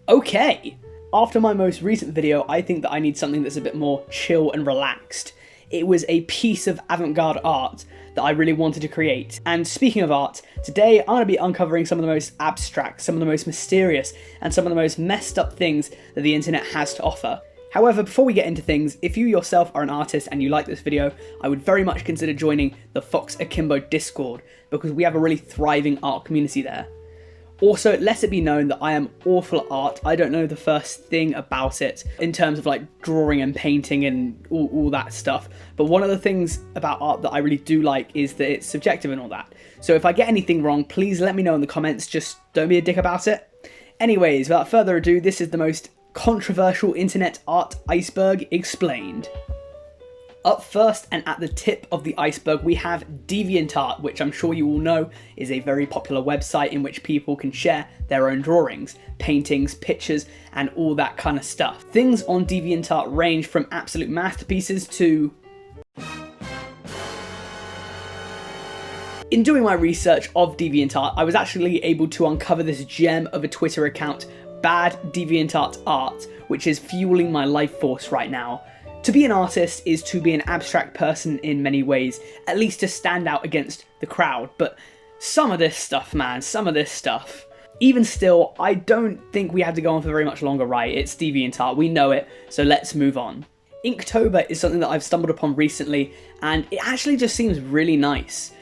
Okay! After my most recent video, I think that I need something that's a bit more chill and relaxed. It was a piece of avant-garde art that I really wanted to create. And speaking of art, today I'm going to be uncovering some of the most abstract, some of the most mysterious, and some of the most messed up things that the internet has to offer. However, before we get into things, if you yourself are an artist and you like this video, I would very much consider joining the FoxAkimbo Discord, because we have a really thriving art community there. Also, let it be known that I am awful at art. I don't know the first thing about it in terms of like drawing and painting and all that stuff. But one of the things about art that I really do like is that it's subjective and all that. So if I get anything wrong, please let me know in the comments. Just don't be a dick about it. Anyways, without further ado, this is the most controversial internet art iceberg explained. Up first and at the tip of the iceberg we have Deviantart, which I'm sure you all know is a very popular website in which people can share their own drawings, paintings, pictures and all that kind of stuff. Things on Deviantart range from absolute masterpieces to... In doing my research of Deviantart, I was actually able to uncover this gem of a Twitter account, Bad Deviantart Art, which is fueling my life force right now. To be an artist is to be an abstract person in many ways, at least to stand out against the crowd, but some of this stuff, man, some of this stuff. Even still, I don't think we have to go on for very much longer, right? It's Deviantart, we know it, so let's move on. Inktober is something that I've stumbled upon recently, and it actually just seems really nice.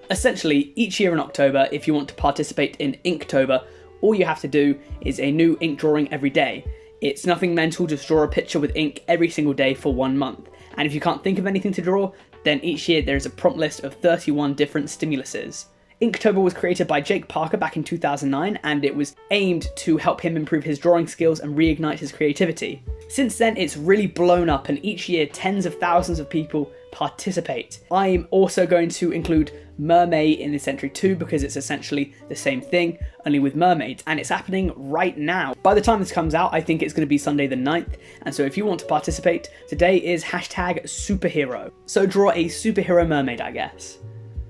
Essentially, each year in October, if you want to participate in Inktober, all you have to do is a new ink drawing every day. It's nothing mental, just draw a picture with ink every single day for 1 month. And if you can't think of anything to draw, then each year there is a prompt list of 31 different stimuluses. Inktober was created by Jake Parker back in 2009, and it was aimed to help him improve his drawing skills and reignite his creativity. Since then, it's really blown up, and each year tens of thousands of people participate. I'm also going to include Mermaid in this entry too, because it's essentially the same thing, only with mermaids, and it's happening right now. By the time this comes out, I think it's going to be Sunday the 9th, and so if you want to participate, today is #superhero. So draw a superhero mermaid, I guess.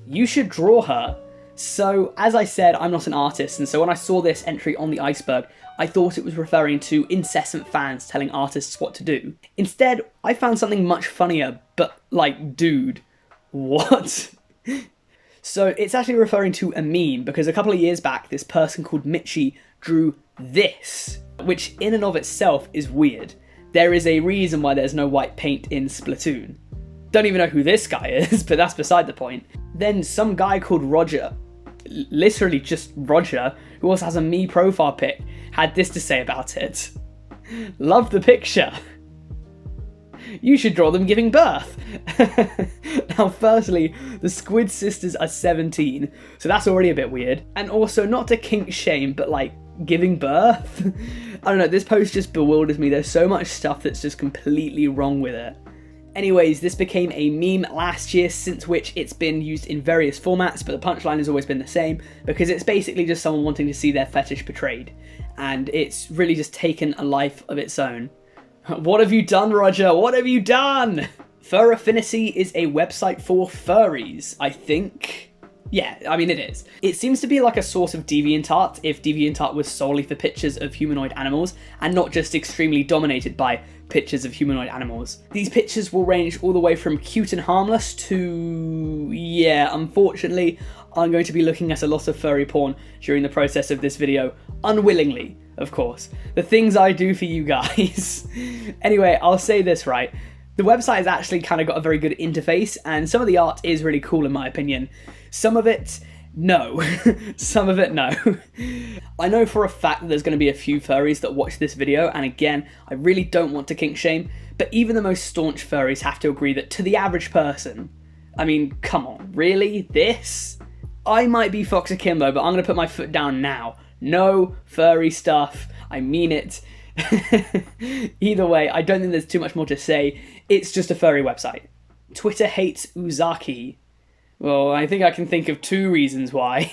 You should draw her. So, as I said, I'm not an artist, and so when I saw this entry on the iceberg, I thought it was referring to incessant fans telling artists what to do. Instead, I found something much funnier, but like, dude, what? So it's actually referring to a meme, because a couple of years back, this person called Mitchie drew this, which in and of itself is weird. There is a reason why there's no white paint in Splatoon. Don't even know who this guy is, but that's beside the point. Then some guy called Roger, literally just Roger, who also has a me profile pic, had this to say about it. Love the picture. You should draw them giving birth. Now firstly, the Squid Sisters are 17, so that's already a bit weird. And also, not to kink shame, but like, giving birth? I don't know, this post just bewilders me. There's so much stuff that's just completely wrong with it. Anyways, this became a meme last year, since which it's been used in various formats, but the punchline has always been the same, because it's basically just someone wanting to see their fetish portrayed, and it's really just taken a life of its own. What have you done, Roger? What have you done? Fur Affinity is a website for furries, I think. Yeah, I mean it is. It seems to be like a sort of Deviantart if Deviantart was solely for pictures of humanoid animals and not just extremely dominated by pictures of humanoid animals. These pictures will range all the way from cute and harmless to... yeah, unfortunately, I'm going to be looking at a lot of furry porn during the process of this video, unwillingly, of course. The things I do for you guys. Anyway, I'll say this right. The website has actually kind of got a very good interface, and some of the art is really cool in my opinion. Some of it, no. Some of it, no. I know for a fact that there's going to be a few furries that watch this video, and again, I really don't want to kink shame, but even the most staunch furries have to agree that to the average person, I mean, come on, really? This? I might be FoxAkimbo, but I'm going to put my foot down now. No furry stuff. I mean it. Either way, I don't think there's too much more to say. It's just a furry website. Twitter hates Uzaki. Well, I think I can think of 2 reasons why.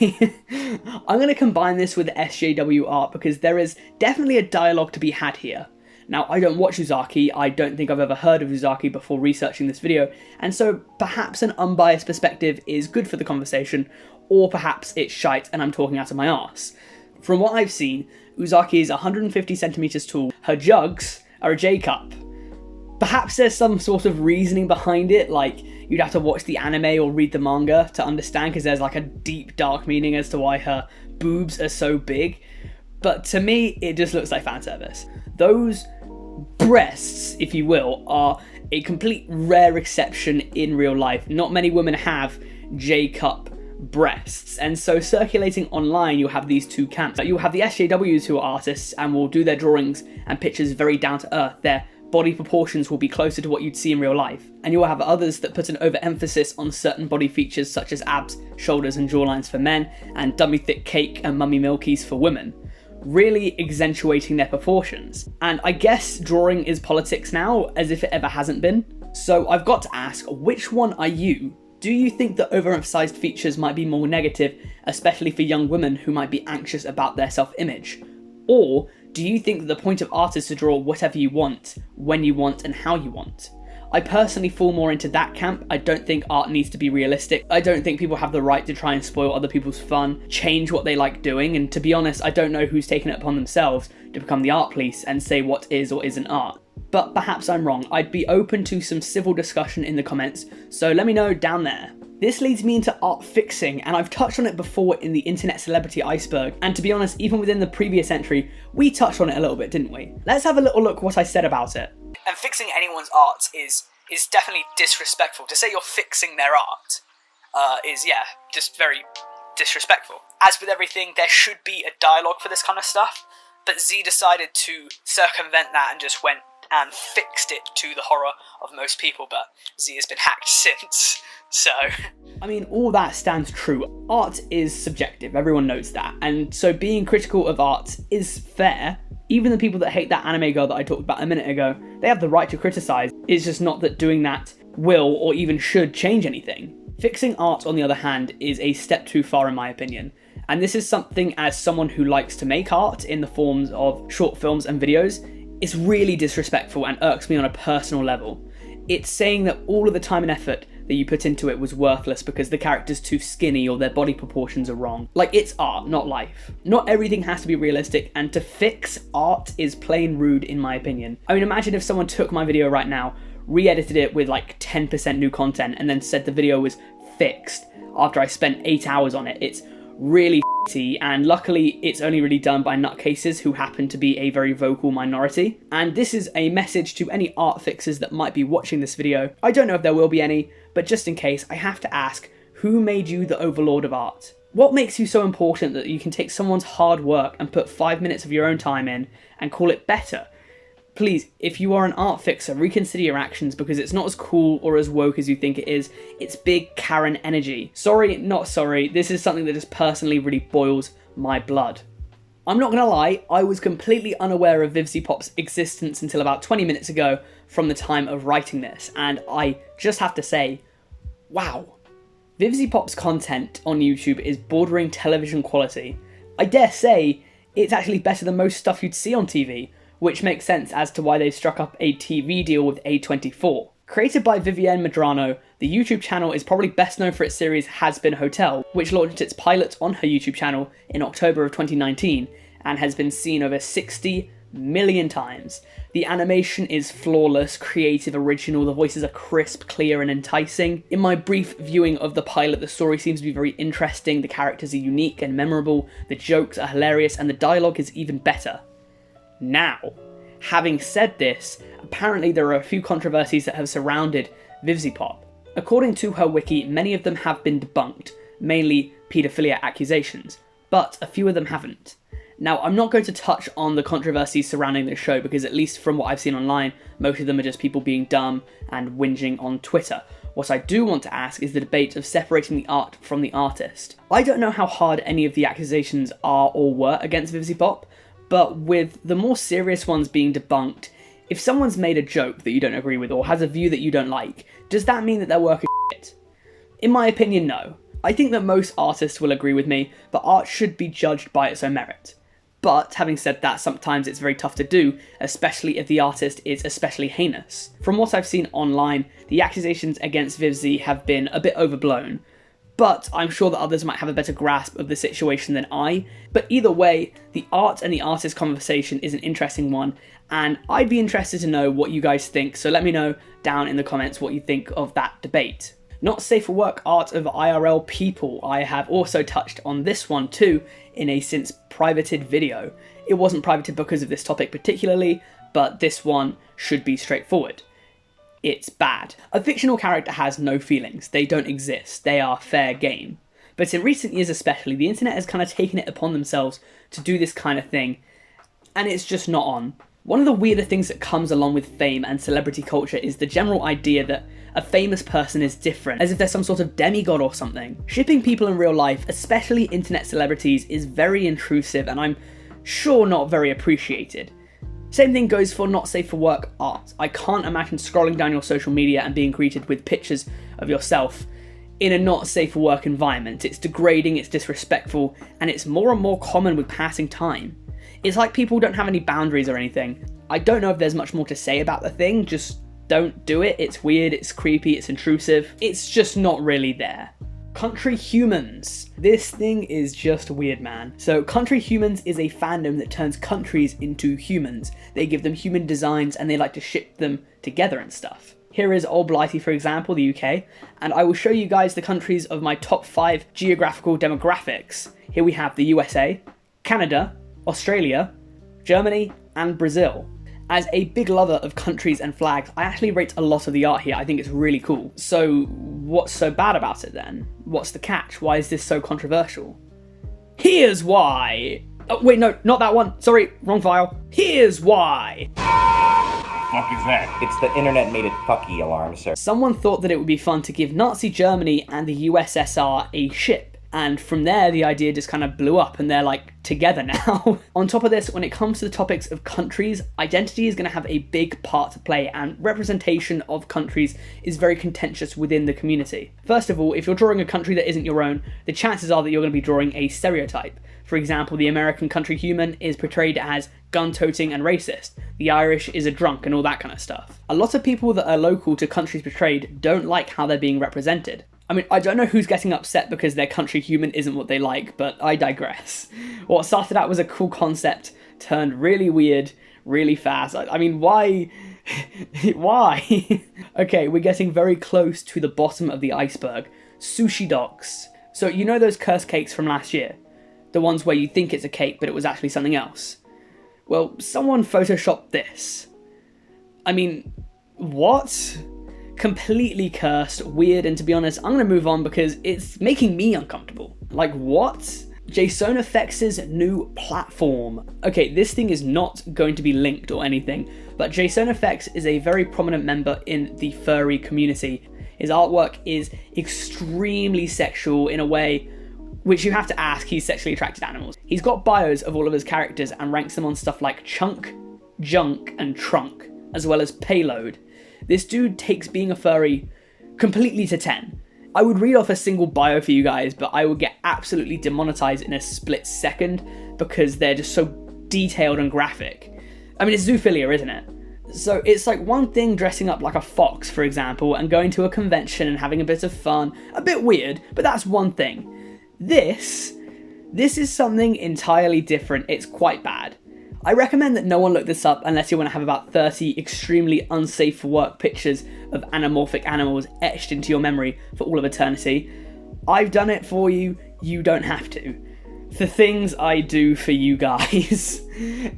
I'm going to combine this with SJW art because there is definitely a dialogue to be had here. Now, I don't watch Uzaki, I don't think I've ever heard of Uzaki before researching this video, and so perhaps an unbiased perspective is good for the conversation, or perhaps it's shite and I'm talking out of my arse. From what I've seen, Uzaki is 150 centimeters tall, her jugs are a J-cup. Perhaps there's some sort of reasoning behind it, like you'd have to watch the anime or read the manga to understand, because there's like a deep dark meaning as to why her boobs are so big. But to me, it just looks like fan service. Those breasts, if you will, are a complete rare exception in real life. Not many women have J-cup breasts, and so circulating online you'll have these two camps. You'll have the SJWs who are artists and will do their drawings and pictures very down to earth. Their body proportions will be closer to what you'd see in real life. And you'll have others that put an overemphasis on certain body features such as abs, shoulders and jawlines for men, and dummy thick cake and mummy milkies for women, really accentuating their proportions. And I guess drawing is politics now, as if it ever hasn't been. So I've got to ask, which one are you? Do you think that overemphasized features might be more negative, especially for young women who might be anxious about their self-image? Or do you think that the point of art is to draw whatever you want, when you want, and how you want? I personally fall more into that camp. I don't think art needs to be realistic. I don't think people have the right to try and spoil other people's fun, change what they like doing, and to be honest, I don't know who's taken it upon themselves to become the art police and say what is or isn't art. But perhaps I'm wrong. I'd be open to some civil discussion in the comments, so let me know down there. This leads me into art fixing, and I've touched on it before in the internet celebrity Iceberg, and to be honest, even within the previous entry, we touched on it a little bit, didn't we? Let's have a little look what I said about it. And fixing anyone's art is definitely disrespectful. To say you're fixing their art is, yeah, just very disrespectful. As with everything, there should be a dialogue for this kind of stuff, but Z decided to circumvent that and just went and fixed it to the horror of most people, but Z has been hacked since, so... I mean, all that stands true. Art is subjective, everyone knows that, and so being critical of art is fair. Even the people that hate that anime girl that I talked about a minute ago, they have the right to criticise. It's just not that doing that will or even should change anything. Fixing art, on the other hand, is a step too far in my opinion. And this is something, as someone who likes to make art in the forms of short films and videos, it's really disrespectful and irks me on a personal level. It's saying that all of the time and effort that you put into it was worthless because the character's too skinny or their body proportions are wrong. Like, it's art, not life. Not everything has to be realistic, and to fix art is plain rude in my opinion. I mean, imagine if someone took my video right now, re-edited it with like 10% new content, and then said the video was fixed after I spent 8 hours on it. It's really and luckily it's only really done by nutcases who happen to be a very vocal minority. And this is a message to any art fixers that might be watching this video. I don't know if there will be any, but just in case, I have to ask, who made you the overlord of art? What makes you so important that you can take someone's hard work and put 5 minutes of your own time in and call it better? Please, if you are an art fixer, reconsider your actions because it's not as cool or as woke as you think it is. It's big Karen energy. Sorry, not sorry, this is something that just personally really boils my blood. I'm not gonna lie, I was completely unaware of Viviane Pop's existence until about 20 minutes ago from the time of writing this, and I just have to say, wow. Viviane Pop's content on YouTube is bordering television quality. I dare say, it's actually better than most stuff you'd see on TV, which makes sense as to why they've struck up a TV deal with A24. Created by Viviane Medrano, the YouTube channel is probably best known for its series Has Been Hotel, which launched its pilot on her YouTube channel in October of 2019 and has been seen over 60 million times. The animation is flawless, creative, original, the voices are crisp, clear and enticing. In my brief viewing of the pilot, the story seems to be very interesting, the characters are unique and memorable, the jokes are hilarious and the dialogue is even better. Now, having said this, apparently there are a few controversies that have surrounded Viviane Pop. According to her wiki, many of them have been debunked, mainly paedophilia accusations, but a few of them haven't. Now, I'm not going to touch on the controversies surrounding this show because at least from what I've seen online, most of them are just people being dumb and whinging on Twitter. What I do want to ask is the debate of separating the art from the artist. I don't know how hard any of the accusations are or were against Viviane Pop, but with the more serious ones being debunked, if someone's made a joke that you don't agree with or has a view that you don't like, does that mean that their work is shit? In my opinion, no. I think that most artists will agree with me, but art should be judged by its own merit. But having said that, sometimes it's very tough to do, especially if the artist is especially heinous. From what I've seen online, the accusations against Viviane have been a bit overblown, but I'm sure that others might have a better grasp of the situation than I. But either way, the art and the artist conversation is an interesting one, and I'd be interested to know what you guys think, so let me know down in the comments what you think of that debate. Not safe for work art of IRL people. I have also touched on this one too in a since privated video. It wasn't privated because of this topic particularly, but this one should be straightforward. It's bad. A fictional character has no feelings. They don't exist. They are fair game. But in recent years especially, the internet has kind of taken it upon themselves to do this kind of thing, and it's just not on. One of the weirder things that comes along with fame and celebrity culture is the general idea that a famous person is different, as if they're some sort of demigod or something. Shipping people in real life, especially internet celebrities, is very intrusive and I'm sure not very appreciated. Same thing goes for not safe for work art. I can't imagine scrolling down your social media and being greeted with pictures of yourself in a not safe for work environment. It's degrading, it's disrespectful, and it's more and more common with passing time. It's like people don't have any boundaries or anything. I don't know if there's much more to say about the thing, just don't do it. It's weird, it's creepy, it's intrusive. It's just not really there. Country Humans. This thing is just weird, man. So Country Humans is a fandom that turns countries into humans. They give them human designs and they like to ship them together and stuff. Here is Old Blighty, for example, the UK, and I will show you guys the countries of my top 5 geographical demographics. Here we have the USA, Canada, Australia, Germany, and Brazil. As a big lover of countries and flags, I actually rate a lot of the art here. I think it's really cool. So what's so bad about it then? What's the catch? Why is this so controversial? Here's why! Oh wait, no, not that one. Sorry, wrong file. Here's why! Fuck is that? It's the internet made it fucky alarm, sir. Someone thought that it would be fun to give Nazi Germany and the USSR a ship. And from there, the idea just kind of blew up and they're like together now. On top of this, when it comes to the topics of countries, identity is going to have a big part to play, and representation of countries is very contentious within the community. First of all, if you're drawing a country that isn't your own, the chances are that you're going to be drawing a stereotype. For example, the American country human is portrayed as gun-toting and racist. The Irish is a drunk and all that kind of stuff. A lot of people that are local to countries portrayed don't like how they're being represented. I mean, I don't know who's getting upset because their country human isn't what they like, but I digress. What started out was a cool concept turned really weird really fast. I mean, why? Why? Okay, we're getting very close to the bottom of the iceberg. Sushi dogs. So you know those cursed cakes from last year? The ones where you think it's a cake, but it was actually something else? Well, someone photoshopped this. I mean, what? Completely cursed, weird, and to be honest, I'm gonna move on because it's making me uncomfortable. Like, what? JSONFX's new platform. Okay, this thing is not going to be linked or anything, but JSONFX is a very prominent member in the furry community. His artwork is extremely sexual in a way which you have to ask he's sexually attracted to animals. He's got bios of all of his characters and ranks them on stuff like chunk, junk, and trunk, as well as payload. This dude takes being a furry completely to 10. I would read off a single bio for you guys, but I would get absolutely demonetized in a split second because they're just so detailed and graphic. I mean, it's zoophilia, isn't it? So it's like one thing dressing up like a fox, for example, and going to a convention and having a bit of fun. A bit weird, but that's one thing. This is something entirely different. It's quite bad. I recommend that no one look this up unless you want to have about 30 extremely unsafe for work pictures of anamorphic animals etched into your memory for all of eternity. I've done it for you, you don't have to. The things I do for you guys.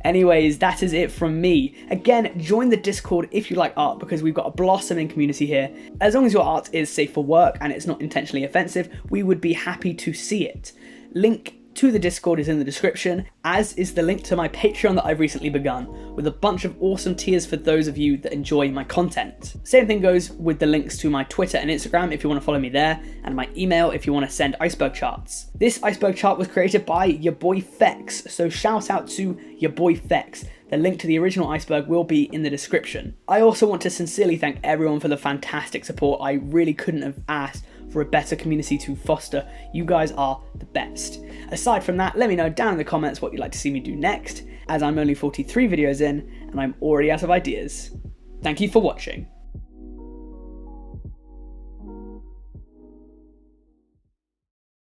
Anyways, that is it from me. Again, join the Discord if you like art because we've got a blossoming community here. As long as your art is safe for work and it's not intentionally offensive, we would be happy to see it. Link to the Discord is in the description, as is the link to my Patreon that I've recently begun, with a bunch of awesome tiers for those of you that enjoy my content. Same thing goes with the links to my Twitter and Instagram if you want to follow me there, and my email if you want to send Iceberg charts. This Iceberg chart was created by your boy Fex, so shout out to your boy Fex. The link to the original Iceberg will be in the description. I also want to sincerely thank everyone for the fantastic support. I really couldn't have asked for a better community to foster. You guys are the best. Aside from that, let me know down in the comments what you'd like to see me do next, as I'm only 43 videos in and I'm already out of ideas. Thank you for watching.